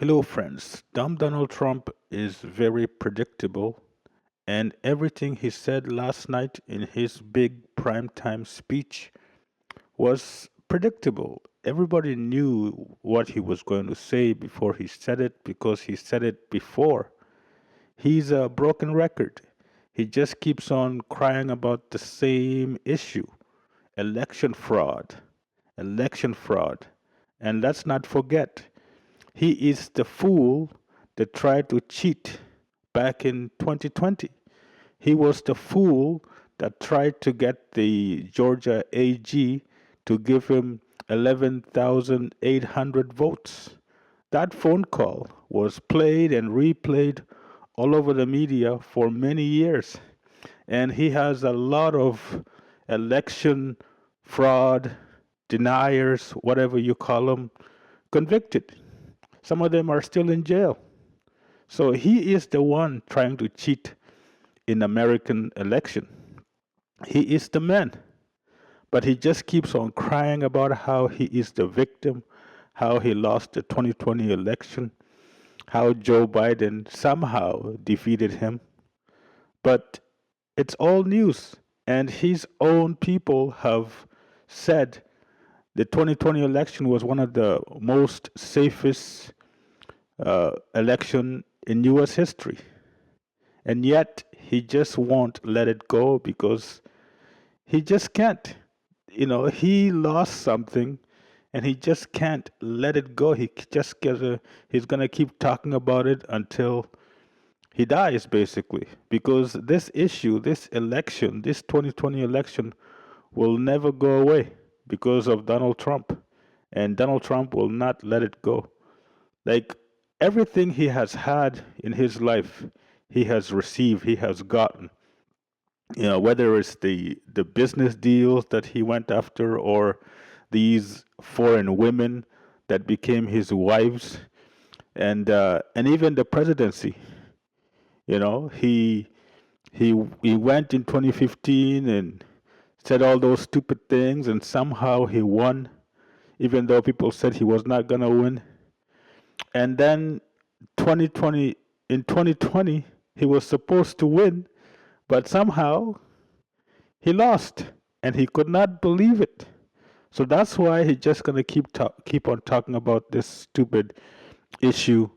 Hello, friends. Dumb Donald Trump is very predictable, and everything he said last night in his big primetime speech was predictable. Everybody knew what he was going to say before he said it because he said it before. He's a broken record. He just keeps on crying about the same issue: election fraud, election fraud. And let's not forget, he is the fool that tried to cheat back in 2020. He was the fool that tried to get the Georgia AG to give him 11,800 votes. That phone call was played and replayed all over the media for many years. And he has a lot of election fraud deniers, whatever you call them, convicted. Some of them are still in jail. So he is the one trying to cheat in American election. He is the man. But he just keeps on crying about how he is the victim, how he lost the 2020 election, how Joe Biden somehow defeated him. But it's all news. And his own people have said the 2020 election was one of the most safest election in U.S. history. And yet he just won't let it go because he just can't. He lost something and he just can't let it go. He's gonna keep talking about it until he dies, basically. Because this issue, this election, this 2020 election will never go away because of Donald Trump. And Donald Trump will not let it go. Like everything he has had in his life, he has received, he has gotten. Whether it's the business deals that he went after or these foreign women that became his wives, and even the presidency. He went in 2015 and said all those stupid things, and somehow he won, even though people said he was not gonna win. And then 2020 in 2020 he was supposed to win, but somehow he lost, and he could not believe it. So that's why he's just gonna keep on talking about this stupid issue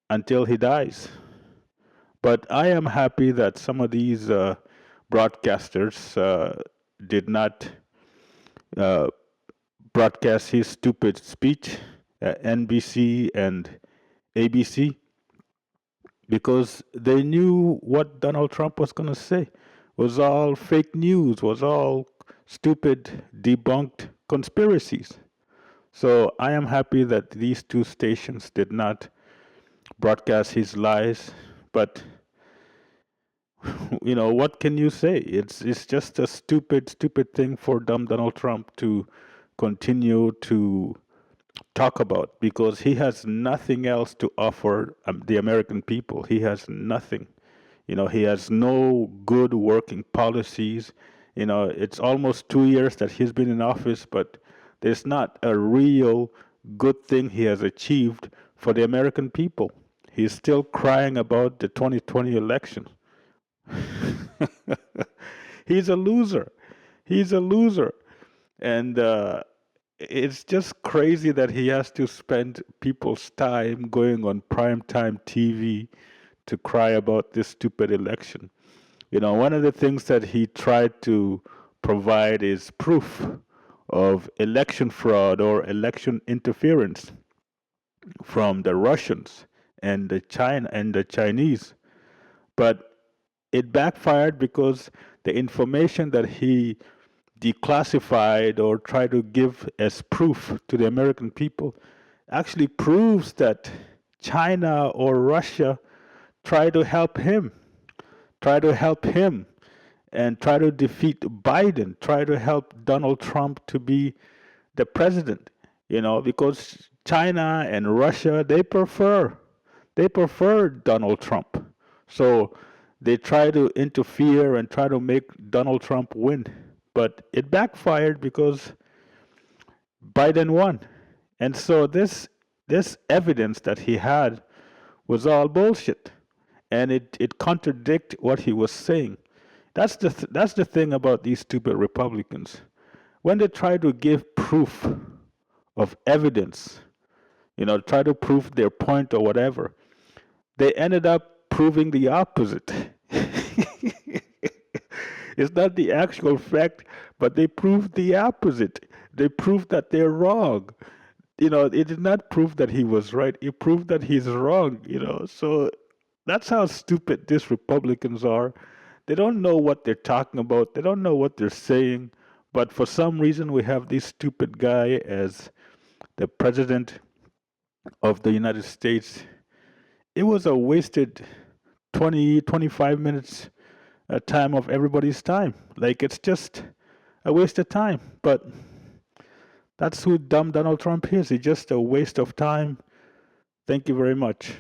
until he dies. But I am happy that some of these broadcasters did not uh, broadcast his stupid speech, NBC and ABC, because they knew what Donald Trump was going to say was all fake news, was all stupid, debunked conspiracies. So I am happy that these two stations did not broadcast his lies. But what can you say? It's just a stupid thing for dumb Donald Trump to continue to talk about because he has nothing else to offer the American people. He has nothing. He has no good working policies. It's almost 2 years that he's been in office, but there's not a real good thing he has achieved for the American people. He's still crying about the 2020 election. He's a loser. He's a loser. And it's just crazy that he has to spend people's time going on primetime TV to cry about this stupid election. One of the things that he tried to provide is proof of election fraud or election interference from the Russians and the Chinese. But it backfired because the information that he declassified or tried to give as proof to the American people actually proves that China or Russia tried to help him, try to help him and try to defeat Biden, try to help Donald Trump to be the president, because China and Russia, they prefer Donald Trump. So they try to interfere and try to make Donald Trump win. But it backfired because Biden won. And so this this evidence that he had was all bullshit, and it contradicted what he was saying. That's the thing about these stupid Republicans. When they try to give proof of evidence, try to prove their point or whatever, they ended up proving the opposite. It's not the actual fact, but they proved the opposite. They proved that they're wrong. It did not prove that he was right. It proved that he's wrong. So that's how stupid these Republicans are. They don't know what they're talking about. They don't know what they're saying. But for some reason, we have this stupid guy as the president of the United States. It was a wasted 20, 25 minutes time of everybody's time. Like, it's just a waste of time. But that's who dumb Donald Trump is. He's just a waste of time. Thank you very much.